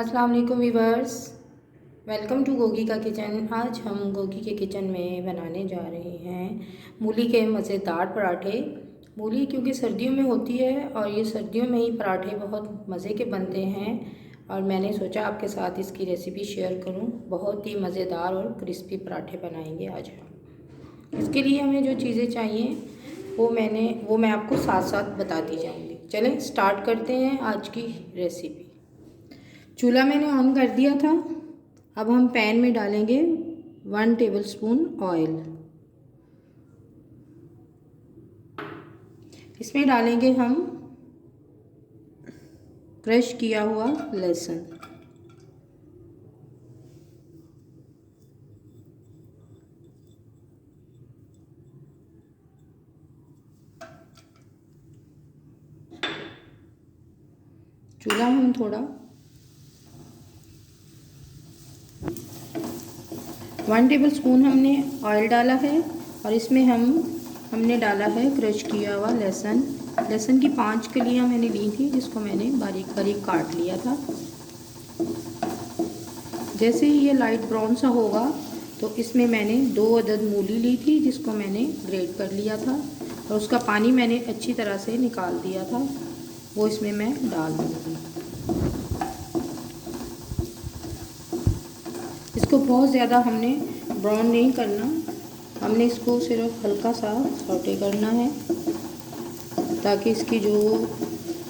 अस्सलाम वालेकुम viewers, welcome to Gogi का किचन। आज हम गोगी के किचन में बनाने जा रहे हैं मूली के मज़ेदार पराठे। मूली क्योंकि सर्दियों में होती है और ये सर्दियों में ही पराठे बहुत मज़े के बनते हैं और मैंने सोचा आपके साथ इसकी रेसिपी शेयर करूं। बहुत ही मज़ेदार और क्रिस्पी पराठे बनाएंगे आज हम। इसके लिए हमें जो चीज़ें चाहिए वो मैं आपको साथ साथ बताती जाऊँगी। चलें स्टार्ट करते हैं आज की रेसिपी। चूल्हा मैंने ऑन कर दिया था। अब हम पैन में डालेंगे 1 टेबलस्पून ऑयल। इसमें डालेंगे हम क्रश किया हुआ लहसुन। चूल्हा हम थोड़ा 1 टेबलस्पून हमने ऑयल डाला है और इसमें हमने डाला है क्रश किया हुआ लहसुन। लहसुन की 5 कलियां मैंने ली थी, जिसको मैंने बारीक बारीक काट लिया था। जैसे ही ये लाइट ब्राउन सा होगा तो इसमें मैंने 2 अदद मूली ली थी, जिसको मैंने ग्रेट कर लिया था और उसका पानी मैंने अच्छी तरह से निकाल दिया था। वो इसमें मैं डाल दूँगी। इसको बहुत ज़्यादा हमने ब्राउन नहीं करना, हमने इसको सिर्फ हल्का सा सौटे करना है ताकि इसकी जो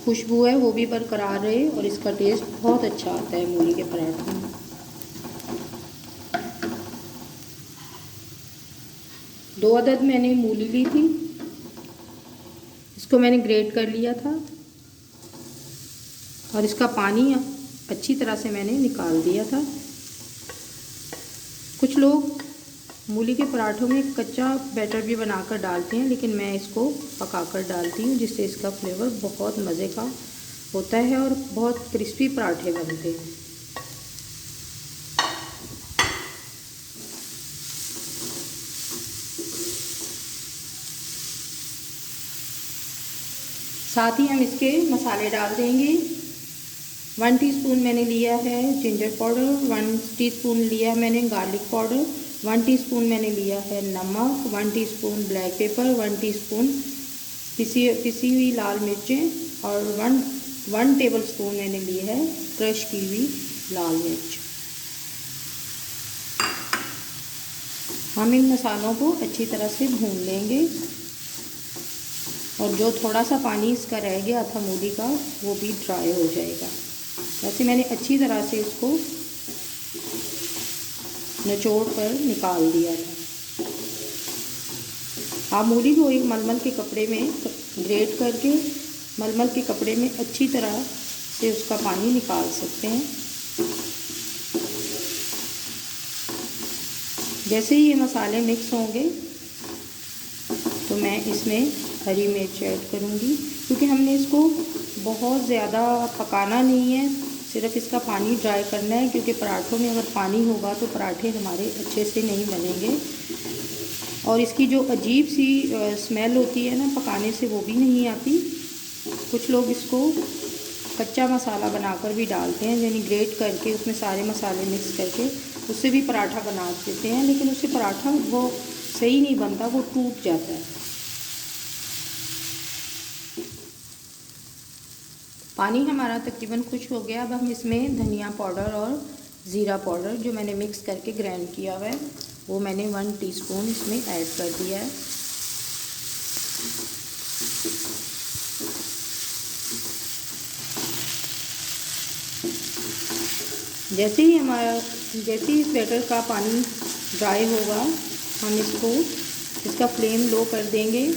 खुशबू है वो भी बरकरार रहे और इसका टेस्ट बहुत अच्छा आता है मूली के पराठे में। दो अदद मैंने मूली ली थी, इसको मैंने ग्रेट कर लिया था और इसका पानी अच्छी तरह से मैंने निकाल दिया था। कुछ लोग मूली के पराठों में कच्चा बैटर भी बनाकर डालते हैं, लेकिन मैं इसको पकाकर डालती हूँ, जिससे इसका फ्लेवर बहुत मज़े का होता है और बहुत क्रिस्पी पराठे बनते हैं। साथ ही हम इसके मसाले डाल देंगे। 1 टीस्पून मैंने लिया है जिंजर पाउडर, 1 टीस्पून लिया है मैंने गार्लिक पाउडर, 1 टीस्पून मैंने लिया है नमक, 1 टीस्पून ब्लैक पेपर, 1 टीस्पून पिसी हुई लाल मिर्चें और 1 टेबलस्पून मैंने ली है क्रश की हुई लाल मिर्च। हम इन मसालों को अच्छी तरह से भून लेंगे और जो थोड़ा सा पानी इसका रह गया था मूली का, वो भी ड्राई हो जाएगा। वैसे मैंने अच्छी तरह से इसको निचोड़ कर निकाल दिया था। आप मूली को एक मलमल के कपड़े में ग्रेट करके मलमल के कपड़े में अच्छी तरह से उसका पानी निकाल सकते हैं। जैसे ही ये मसाले मिक्स होंगे तो मैं इसमें हरी मिर्च ऐड करूँगी, क्योंकि हमने इसको बहुत ज़्यादा पकाना नहीं है, सिर्फ इसका पानी ड्राई करना है। क्योंकि पराठों में अगर पानी होगा तो पराठे हमारे अच्छे से नहीं बनेंगे और इसकी जो अजीब सी स्मेल होती है ना पकाने से, वो भी नहीं आती। कुछ लोग इसको कच्चा मसाला बनाकर भी डालते हैं, यानी ग्रेट करके उसमें सारे मसाले मिक्स करके उससे भी पराठा बना देते हैं, लेकिन उससे पराठा वो सही नहीं बनता, वो टूट जाता है। पानी हमारा तकरीबन खुश हो गया। अब हम इसमें धनिया पाउडर और ज़ीरा पाउडर जो मैंने मिक्स करके ग्राइंड किया हुआ है, वो मैंने 1 टीस्पून इसमें ऐड कर दिया है। जैसे ही इस बैटर का पानी ड्राई होगा, हम इसका फ्लेम लो कर देंगे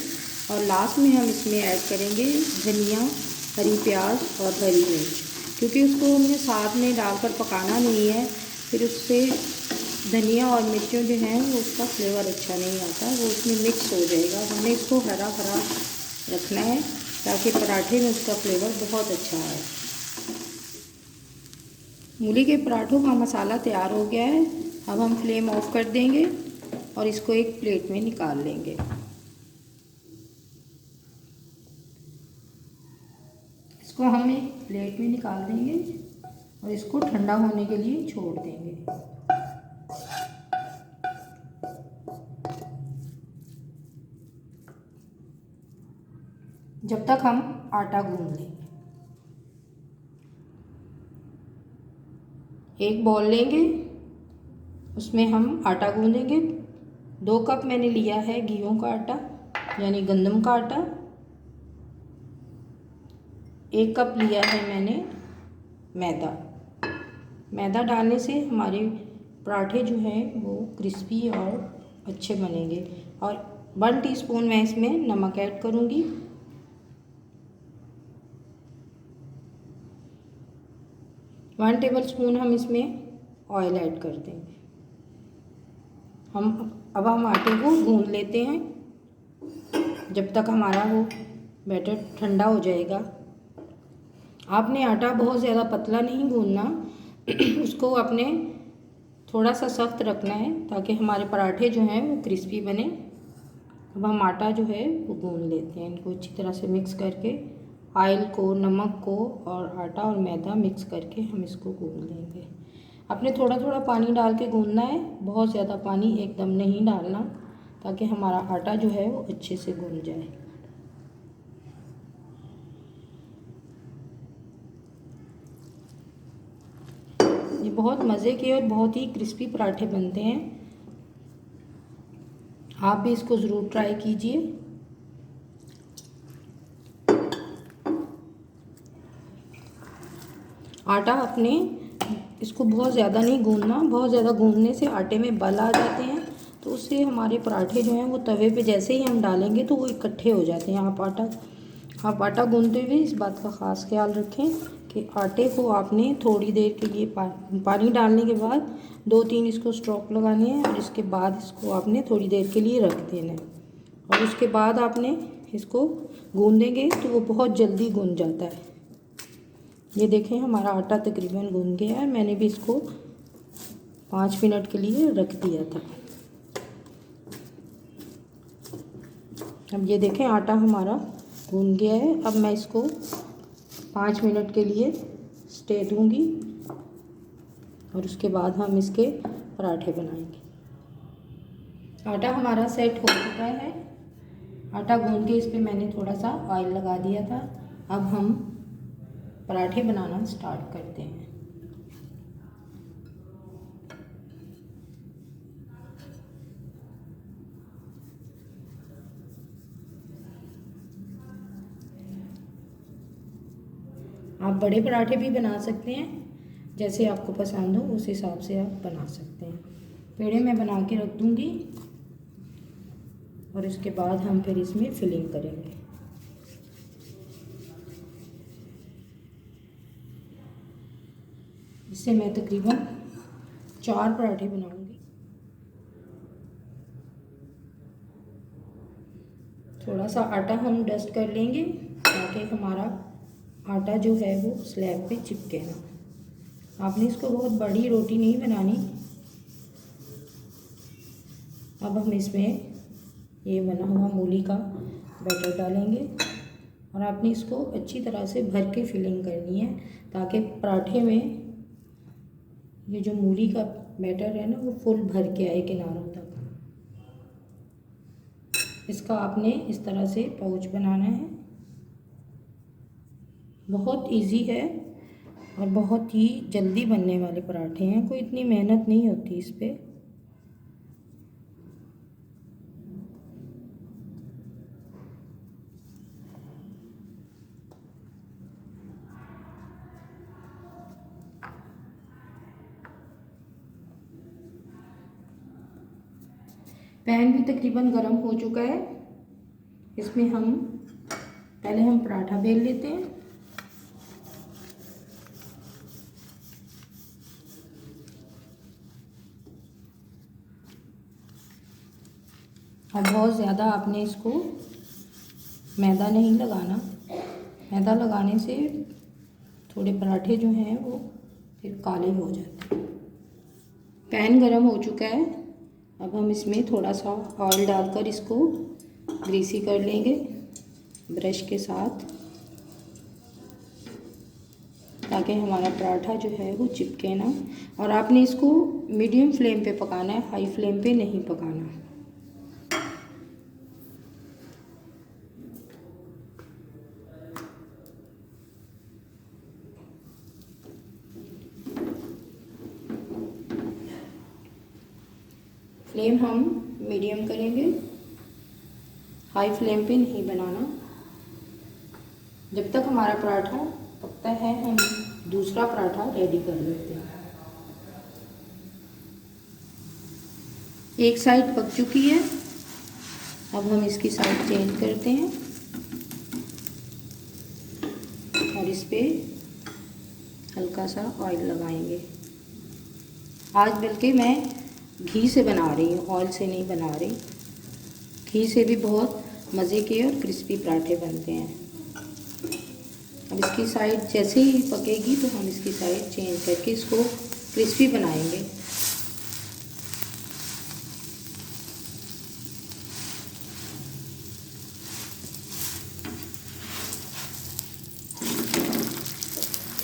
और लास्ट में हम इसमें ऐड करेंगे धनिया, हरी प्याज और हरी मिर्च। क्योंकि उसको हमने साथ में डालकर पकाना नहीं है, फिर उससे धनिया और मिर्चों जो हैं वो उसका फ्लेवर अच्छा नहीं आता, वो उसमें मिक्स हो जाएगा। हमने इसको हरा हरा रखना है ताकि पराठे में उसका फ्लेवर बहुत अच्छा आए। मूली के पराठों का मसाला तैयार हो गया है। अब हम फ्लेम ऑफ कर देंगे और इसको एक प्लेट में निकाल लेंगे। इसको हम एक प्लेट में निकाल देंगे। और इसको ठंडा होने के लिए छोड़ देंगे। जब तक हम आटा गूंद लेंगे। एक बॉल लेंगे, उसमें हम आटा गूंदेंगे। 2 कप मैंने लिया है गेहूं का आटा यानी गंदम का आटा। 1 कप लिया है मैंने मैदा। मैदा डालने से हमारे पराठे जो हैं वो क्रिस्पी और अच्छे बनेंगे। और 1 टीस्पून मैं इसमें नमक ऐड करूँगी। वन टेबल स्पून हम इसमें ऑयल ऐड कर देंगे। अब हम आटे को गूंद लेते हैं जब तक हमारा वो बैटर ठंडा हो जाएगा। आपने आटा बहुत ज़्यादा पतला नहीं गूंदना, उसको आपने थोड़ा सा सख्त रखना है ताकि हमारे पराठे जो हैं वो क्रिस्पी बने। अब हम आटा जो है वो गूंद लेते हैं। इनको अच्छी तरह से मिक्स करके ऑयल को, नमक को और आटा और मैदा मिक्स करके हम इसको गूंद लेंगे। आपने थोड़ा थोड़ा पानी डाल के गूंदना है, बहुत ज़्यादा पानी एकदम नहीं डालना ताकि हमारा आटा जो है वो अच्छे से गूंद जाए। ये बहुत मज़े के और बहुत ही क्रिस्पी पराठे बनते हैं। आप भी इसको ज़रूर ट्राई कीजिए। आटा अपने इसको बहुत ज़्यादा नहीं गूंदना, बहुत ज़्यादा गूंदने से आटे में बल आ जाते हैं, तो उससे हमारे पराठे जो हैं वो तवे पे जैसे ही हम डालेंगे तो वो इकट्ठे हो जाते हैं। आप आटा गूंदते हुए इस बात का ख़ास ख्याल रखें कि आटे को आपने थोड़ी देर के लिए पानी डालने के बाद 2-3 इसको स्ट्रोक लगाने हैं और इसके बाद इसको आपने थोड़ी देर के लिए रख देना है और उसके बाद आपने इसको गूंदेंगे तो वो बहुत जल्दी गूंद जाता है। ये देखें हमारा आटा तकरीबन गूंद गया है। मैंने भी इसको 5 मिनट के लिए रख दिया था। अब ये देखें आटा हमारा गूंद गया है। अब मैं इसको 5 मिनट के लिए स्टे दूंगी और उसके बाद हम इसके पराठे बनाएंगे। आटा हमारा सेट हो चुका है। आटा गूंद के इस पर मैंने थोड़ा सा ऑयल लगा दिया था। अब हम पराठे बनाना स्टार्ट करते हैं। आप बड़े पराठे भी बना सकते हैं, जैसे आपको पसंद हो उस हिसाब से आप बना सकते हैं। पेड़े मैं बना के रख दूंगी और इसके बाद हम फिर इसमें फिलिंग करेंगे। इससे मैं तकरीबन 4 पराठे बनाऊंगी। थोड़ा सा आटा हम डस्ट कर लेंगे ताकि हमारा आटा जो है वो स्लैब पे चिपके ना। आपने इसको बहुत बड़ी रोटी नहीं बनानी। अब हम इसमें ये बना हुआ मूली का बैटर डालेंगे और आपने इसको अच्छी तरह से भर के फिलिंग करनी है ताकि पराठे में ये जो मूली का बैटर है ना वो फुल भर के आए किनारों तक। इसका आपने इस तरह से पाउच बनाना है। बहुत इजी है और बहुत ही जल्दी बनने वाले पराठे हैं, कोई इतनी मेहनत नहीं होती इस पे। पैन भी तकरीबन गर्म हो चुका है। इसमें पहले हम पराठा बेल लेते हैं। और बहुत ज़्यादा आपने इसको मैदा नहीं लगाना। मैदा लगाने से थोड़े पराठे जो हैं वो फिर काले हो जाते हैं। पैन गरम हो चुका है। अब हम इसमें थोड़ा सा ऑयल डालकर इसको ग्रीसी कर लेंगे ब्रश के साथ ताकि हमारा पराठा जो है वो चिपके ना। और आपने इसको मीडियम फ्लेम पे पकाना है, हाई फ्लेम पे नहीं पकाना। फ्लेम हम मीडियम करेंगे, हाई फ्लेम पे नहीं बनाना। जब तक हमारा पराठा पकता है हम दूसरा पराठा रेडी कर लेते हैं। एक साइड पक चुकी है, अब हम इसकी साइड चेंज करते हैं और इस पे हल्का सा ऑयल लगाएंगे। आज बल्कि मैं घी से बना रही हूँ, ऑयल से नहीं बना रही। घी से भी बहुत मज़े के और क्रिस्पी पराठे बनते हैं। अब इसकी साइड जैसे ही पकेगी तो हम इसकी साइड चेंज करके इसको क्रिस्पी बनाएंगे।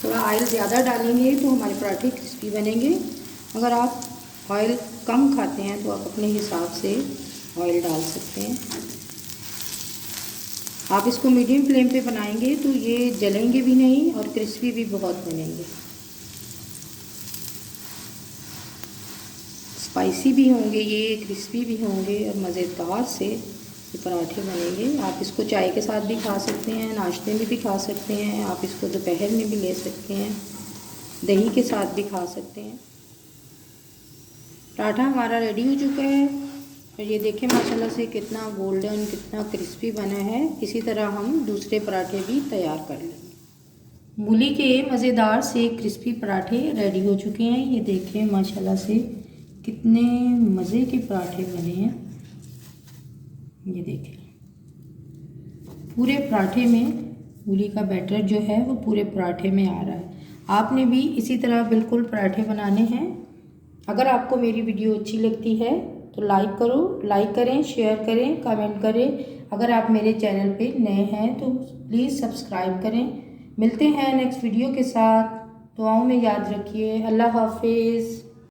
थोड़ा ऑयल ज़्यादा डालेंगे तो हमारे पराठे क्रिस्पी बनेंगे। अगर आप ऑयल कम खाते हैं तो आप अपने हिसाब से ऑयल डाल सकते हैं। आप इसको मीडियम फ्लेम पे बनाएंगे तो ये जलेंगे भी नहीं और क्रिस्पी भी बहुत बनेंगे। स्पाइसी भी होंगे ये, क्रिस्पी भी होंगे और मज़ेदार से ये पराठे बनेंगे। आप इसको चाय के साथ भी खा सकते हैं, नाश्ते में भी खा सकते हैं, आप इसको दोपहर में भी ले सकते हैं, दही के साथ भी खा सकते हैं। पराठा हमारा रेडी हो चुका है और ये देखें माशाल्लाह से कितना गोल्डन, कितना क्रिस्पी बना है। इसी तरह हम दूसरे पराठे भी तैयार कर लेंगे। मूली के मज़ेदार से क्रिस्पी पराठे रेडी हो चुके हैं। ये देखें माशाल्लाह से कितने मज़े के पराठे बने हैं। ये देखें पूरे पराठे में मूली का बैटर जो है वो पूरे पराठे में आ रहा है। आपने भी इसी तरह बिल्कुल पराठे बनाने हैं। अगर आपको मेरी वीडियो अच्छी लगती है तो लाइक करें, शेयर करें, कमेंट करें। अगर आप मेरे चैनल पे नए हैं तो प्लीज़ सब्सक्राइब करें। मिलते हैं नेक्स्ट वीडियो के साथ। दुआओं में याद रखिए। अल्लाह हाफिज़।